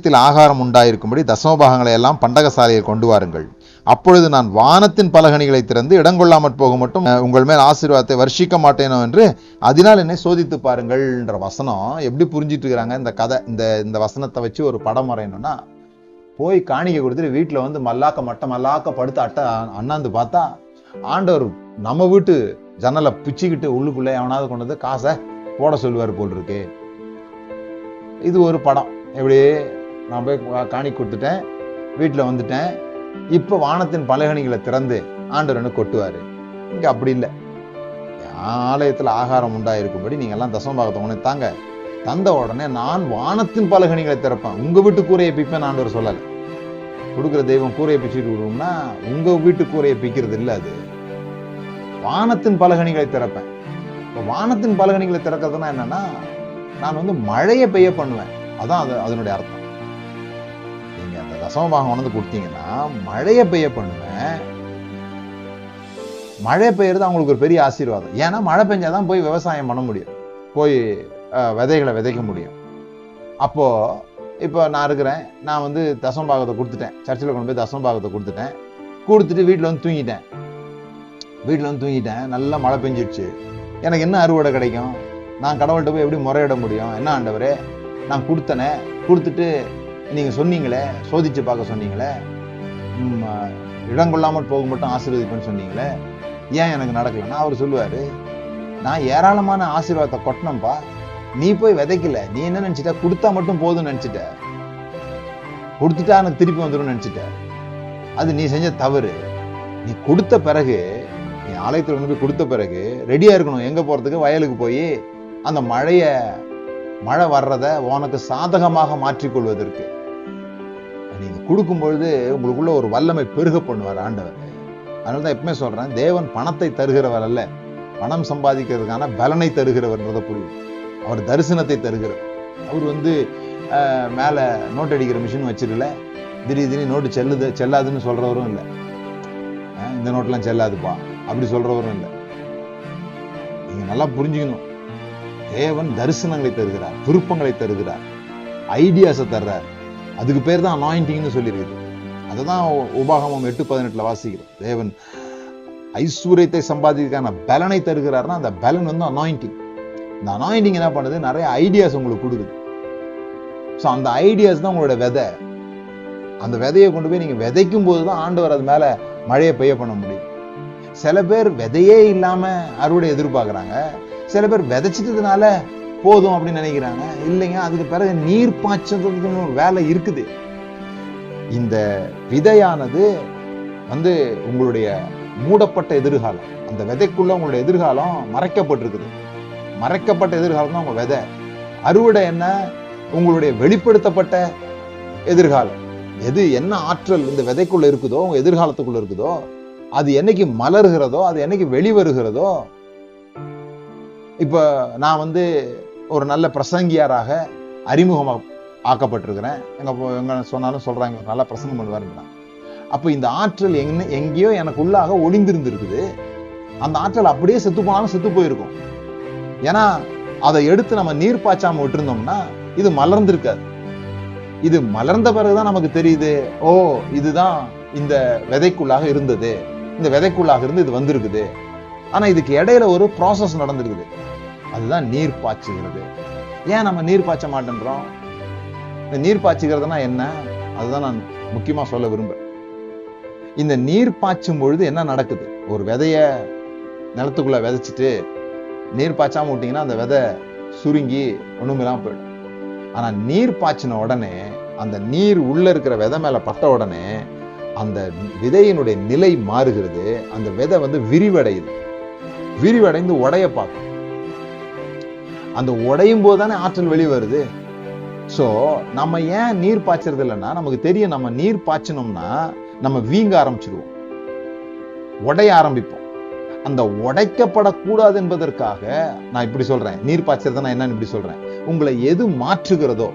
ஆலயத்தில் ஆகாரம் உண்டாயிருக்கும்படி தசமபாகங்களை எல்லாம் பண்டகசாலையில் கொண்டு வாருங்கள். அப்பொழுது நான் வானத்தின் பலகணிகளை திறந்து இடங்கொள்ளாமற் போக மட்டும் உங்கள் மேல் ஆசீர்வாதத்தை வர்ஷிக்க மாட்டேனோ என்று அதனால் என்னை சோதித்து பாருங்கள்ன்ற வசனம் எப்படி புரிஞ்சிட்டு இருக்கிறாங்க. இந்த கதை இந்த வசனத்தை வச்சு ஒரு படம் வரையணும்னா, போய் காணிக்கை கொடுத்துட்டு வீட்டில் வந்து மல்லாக்க படுத்து அண்ணாந்து பார்த்தா ஆண்டவர் நம்ம வீட்டு ஜன்னலை பிச்சுக்கிட்டு உள்ளுக்குள்ளே எவனாவது கொண்டு வந்து காசை போட சொல்லுவார் போல் இருக்கு. இது ஒரு படம். எப்படி நான் போய் காணிக்கை கொடுத்துட்டேன், வீட்டில் வந்துட்டேன், இப்போ வானத்தின் பலகணிகளை திறந்து ஆண்டவர் என்ன கொட்டுவார். இங்கே அப்படி இல்லை. ஆலயத்தில் ஆகாரம் உண்டாயிருக்கும்படி நீங்கள் எல்லாம் தசமபாகத்தை உடனே தாங்க, தந்த உடனே நான் வானத்தின் பலகணிகளை திறப்பேன், உங்கள் வீட்டு கூரையை பிப்பேன் ஆண்டவர் சொல்லலை. கொடுக்குற தெய்வம் கூரையை பிச்சுட்டு விடுவோம்னா உங்கள் வீட்டு கூரையை பிக்கிறது இல்லை, அது வானத்தின் பலகணிகளை திறப்பேன். இப்போ வானத்தின் பலகணிகளை திறக்கிறதுனா என்னன்னா, நான் வந்து மழையை பெய்ய பண்ணுவேன். அதான் அதனுடைய அர்த்தம். நீங்க அந்த தசமபாகம் வந்து கொடுத்தீங்கன்னா மழையை பெய்ய பண்ணுவேன். மழை பெய்யறது அவங்களுக்கு ஒரு பெரிய ஆசீர்வாதம். ஏன்னா மழை பெஞ்சாதான் போய் விவசாயம் பண்ண முடியும், போய் விதைகளை விதைக்க முடியும். அப்போ இப்போ நான் இருக்கிறேன், நான் வந்து தசமபாகத்தை கொடுத்துட்டேன், சர்ச்சில் கொண்டு போய் தசமபாகத்தை கொடுத்துட்டு வீட்டில் வந்து தூங்கிட்டேன். நல்லா மழை பெஞ்சிடுச்சு. எனக்கு என்ன அறுவடை கிடைக்கும்? நான் கடவுள்கிட்ட போய் எப்படி முறையிட முடியும்? என்ன ஆண்டவரே, நான் கொடுத்துட்டு நீங்கள் சொன்னீங்களே, சோதிச்சு பார்க்க சொன்னீங்களே, இடங்கொள்ளாமல் போக மட்டும் ஆசீர்வதிப்பேன்னு சொன்னீங்களே, ஏன் எனக்கு நடக்கலன்னா அவர் சொல்லுவார், நான் ஏராளமான ஆசீர்வாதத்தை கொட்டினப்பா, நீ போய் விதைக்கல. நீ என்ன நினைச்சிட்ட? கொடுத்தா மட்டும் போதும்னு நினைச்சிட்ட, கொடுத்துட்டா எனக்கு திருப்பி வந்துடும் நினைச்சிட்ட. அது நீ செஞ்ச தவறு. நீ கொடுத்த பிறகு, நீ ஆலயத்தில் கொண்டு போய் கொடுத்த பிறகு ரெடியா இருக்கணும். எங்க போறதுக்கு? வயலுக்கு போய் அந்த மழை வர்றத உனக்கு சாதகமாக மாற்றிக்கொள்வதற்கு. நீங்க கொடுக்கும் பொழுது உங்களுக்குள்ள ஒரு வல்லமை பெருக பண்ணுவார் ஆண்டவர். அதனாலதான் எப்பவுமே சொல்றேன், தேவன் பணத்தை தருகிறவர் அல்ல, பணம் சம்பாதிக்கிறதுக்கான பலனை தருகிறவர்ன்றதை புரியும். அவர் தரிசனத்தை தருகிறவர். அவர் வந்து மேல நோட் அடிக்கிற மிஷின் வச்சிருக்கல, திடீர்னு நோட்டு செல்லாதுன்னு சொல்றவரும் இல்லை, இந்த நோட்டெல்லாம் செல்லாதுப்பா அப்படி சொல்றவரும் இல்லை. நீங்க நல்லா புரிஞ்சுக்கணும், தேவன் தரிசனங்களை தருகிறார், விருப்பங்களை தருகிறார், ஐடியாஸை தர்றார். அதுக்கு பேர் தான் அனாயிண்டிங்னு சொல்லியிருக்குது. அதுதான் உபாகமம் 8:18 வாசிக்கிறோம். தேவன் ஐஸ்வர்யத்தை சம்பாதிக்கான பலனை தருகிறார்னா அந்த பலன் வந்து அனாயிண்டிங். இந்த அனாயிண்டிங் என்ன பண்ணுது? நிறைய ஐடியாஸ் உங்களுக்கு கொடுக்குது. ஸோ அந்த ஐடியாஸ் தான் உங்களோட விதை. அந்த விதையை கொண்டு போய் நீங்க விதைக்கும் போதுதான் ஆண்டவர் அது மேல மழையை பெய்ய பண்ண முடியும். சில பேர் விதையே இல்லாம அறுவடை எதிர்பார்க்கறாங்க, சில பேர் விதைச்சிட்டதுனால போதும் அப்படின்னு நினைக்கிறாங்க. இல்லைங்க, அதுக்கு பிறகு நீர் பாய்ச்சதுன்னு ஒரு வேலை இருக்குது. இந்த விதையானது வந்து உங்களுடைய மூடப்பட்ட எதிர்காலம். அந்த விதைக்குள்ள உங்களுடைய எதிர்காலம் மறைக்கப்பட்டிருக்குது. மறைக்கப்பட்ட எதிர்காலம் தான் உங்க விதை. அறுவடை என்ன? உங்களுடைய வெளிப்படுத்தப்பட்ட எதிர்காலம். எது என்ன ஆற்றல் இந்த விதைக்குள்ள இருக்குதோ, உங்க எதிர்காலத்துக்குள்ள இருக்குதோ, அது என்னைக்கு மலர்கிறதோ, அது என்னைக்கு வெளிவருகிறதோ. இப்ப நான் வந்து ஒரு நல்ல பிரசங்கியாராக அறிமுகம் ஆக்கப்பட்டிருக்கிறேன். எங்க சொன்னாலும் சொல்றாங்க, நல்லா பிரசங்கம் பண்ணுவாருன்னா. அப்ப இந்த ஆற்றல் எங்கேயோ எனக்குள்ளாக ஒளிந்திருந்திருக்குது. அந்த ஆற்றல் அப்படியே செத்து போனாலும் செத்து போயிருக்கும். ஏன்னா அதை எடுத்து நம்ம நீர் பாய்ச்சாம விட்டுருந்தோம்னா இது மலர்ந்திருக்காது. இது மலர்ந்த பிறகுதான் நமக்கு தெரியுது, ஓ இதுதான் இந்த விதைக்குள்ளாக இருந்தது, இந்த விதைக்குள்ளாக இருந்து இது வந்திருக்குது. ஆனா இதுக்கு இடையில ஒரு ப்ராசஸ் நடந்திருக்குது, அதுதான் நீர் பாய்ச்சுகிறது. ஏன் நம்ம நீர் பாய்ச்ச மாட்டேன்றோம்? இந்த நீர் பாய்ச்சுகிறதுனா என்ன? அதுதான் நான் முக்கியமா சொல்ல விரும்புறேன். இந்த நீர் பாய்ச்சும் பொழுது என்ன நடக்குது? ஒரு விதைய நிலத்துக்குள்ள விதைச்சிட்டு நீர் பாய்ச்சாம விட்டீங்கன்னா அந்த விதை சுருங்கி ஒண்ணுமில்லாம போயிடும். ஆனா நீர் பாய்ச்சின உடனே, அந்த நீர் உள்ள இருக்கிற விதை மேல பட்ட உடனே அந்த விதையினுடைய நிலை மாறுகிறது. அந்த விதை வந்து விரிவடையுது. விரிவடைந்து உடைய பார்க்கும். அந்த உடையும் போதுதானே ஆற்றல் வெளிவருது. சோ நம்ம ஏன் நீர் பாய்ச்சறது இல்லைன்னா, நமக்கு தெரியும் நம்ம நீர் பாய்ச்சணும்னா நம்ம வீங்க ஆரம்பிச்சிடுவோம், உடைய ஆரம்பிப்போம். அந்த உடைக்கப்படக்கூடாது என்பதற்காக நான் இப்படி சொல்றேன். நீர் பாய்ச்சறது நான் என்னன்னு இப்படி சொல்றேன். உங்களை எது மாற்றுகிறதோ,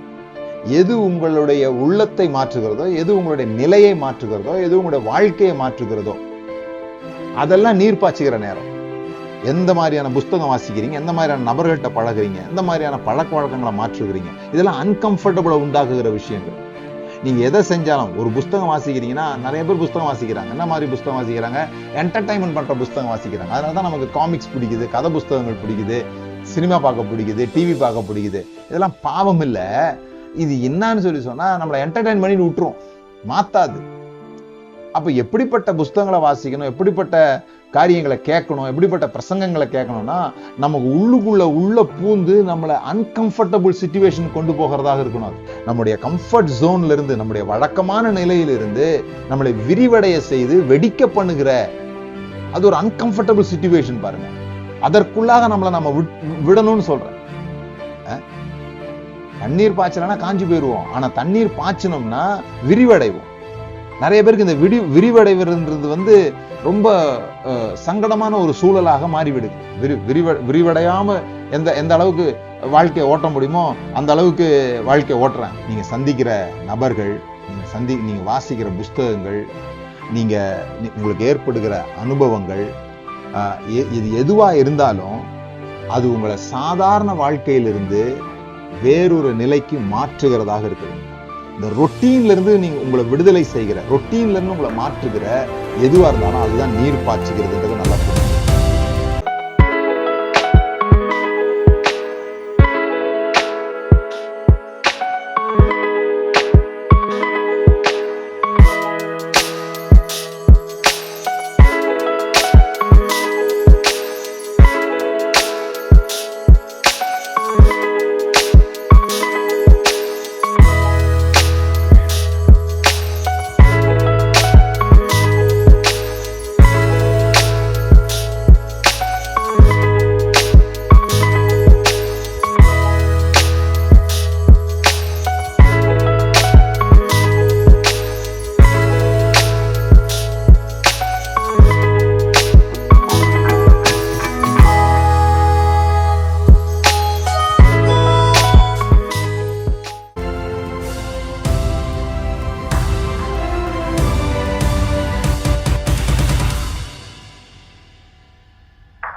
எது உங்களுடைய உள்ளத்தை மாற்றுகிறதோ, எது உங்களுடைய நிலையை மாற்றுகிறதோ, எது உங்களுடைய வாழ்க்கையை மாற்றுகிறதோ, அதெல்லாம் நீர் பாய்ச்சுகிற நேரம். எந்த மாதிரியான புஸ்தகம் வாசிக்கிறீங்க, எந்த மாதிரியான நபர்கள்ட்ட பழகுறீங்க, எந்த மாதிரியான பழக்க வழக்கங்களை மாற்றுகிறீங்க, இதெல்லாம் அன்கம்ஃபர்டபுளா உண்டாக்குகிற விஷயங்கள். நீங்க எதை செஞ்சாலும், ஒரு புஸ்தகம் வாசிக்கிறீங்கன்னா நிறைய பேர் புஸ்தகம் வாசிக்கிறாங்க. என்ன மாதிரி புஸ்தகம் வாசிக்கிறாங்க? என்டர்டைன்மெண்ட் பண்ற புஸ்தகம் வாசிக்கிறாங்க. அதனாலதான் நமக்கு காமிக்ஸ் பிடிக்குது, கதை புஸ்தகங்கள் பிடிக்குது, சினிமா பார்க்க பிடிக்குது, டிவி பார்க்க பிடிக்குது. இதெல்லாம் பாவம் இல்ல. இது என்னன்னு சொல்லி சொன்னா நம்மளை என்டர்டைன் பண்ணி விட்டுரும், மாத்தாது. அப்ப எப்படிப்பட்ட புஸ்தகங்களை வாசிக்கணும், எப்படிப்பட்ட காரியங்களை கேட்கணும், எப்படிப்பட்ட பிரசங்கங்களை கேட்கணும்னா நமக்கு உள்ள பூந்து நம்மளை அன்கம்ஃபர்டபுள் சிச்சுவேஷன் கொண்டு போகிறதாக இருக்கணும். நம்முடைய கம்ஃபர்ட் ஜோன்ல இருந்து, நம்முடைய வழக்கமான நிலையிலிருந்து நம்மளை விரிவடைய செய்து வெடிக்க பண்ணுகிற அது ஒரு அன்கம்ஃபர்டபுள் சிச்சுவேஷன் பாருங்க. அதற்குள்ளாக நம்மளை நம்ம விடணும்னு சொல்றேன். தண்ணீர் பாய்ச்சலனா காஞ்சி போயிருவோம், ஆனா தண்ணீர் பாய்ச்சணும்னா விரிவடைவோம். நிறைய பேருக்கு இந்த விரிவடைவது ரொம்ப சங்கடமான ஒரு சூழலாக மாறிவிடுது. விரிவடையாம எந்த அளவுக்கு வாழ்க்கையை ஓட்ட முடியுமோ அந்த அளவுக்கு வாழ்க்கையை ஓட்டுறாங்க. நீங்க சந்திக்கிற நபர்கள், நீங்க வாசிக்கிற புஸ்தகங்கள், உங்களுக்கு ஏற்படுகிற அனுபவங்கள், இது எதுவா இருந்தாலும் அது உங்களை சாதாரண வாழ்க்கையிலிருந்து வேறொரு நிலைக்கு மாற்றுகிறதாக இருக்குது. இந்த ரொட்டீன்ல இருந்து நீங்க உங்களை விடுதலை செய்கிற, ரொட்டீன்ல இருந்து உங்களை மாற்றுகிற எதுவா இருந்தாலும் அதுதான் நீர் பாய்ச்சுகிறதுன்றது நல்லா புரியும்.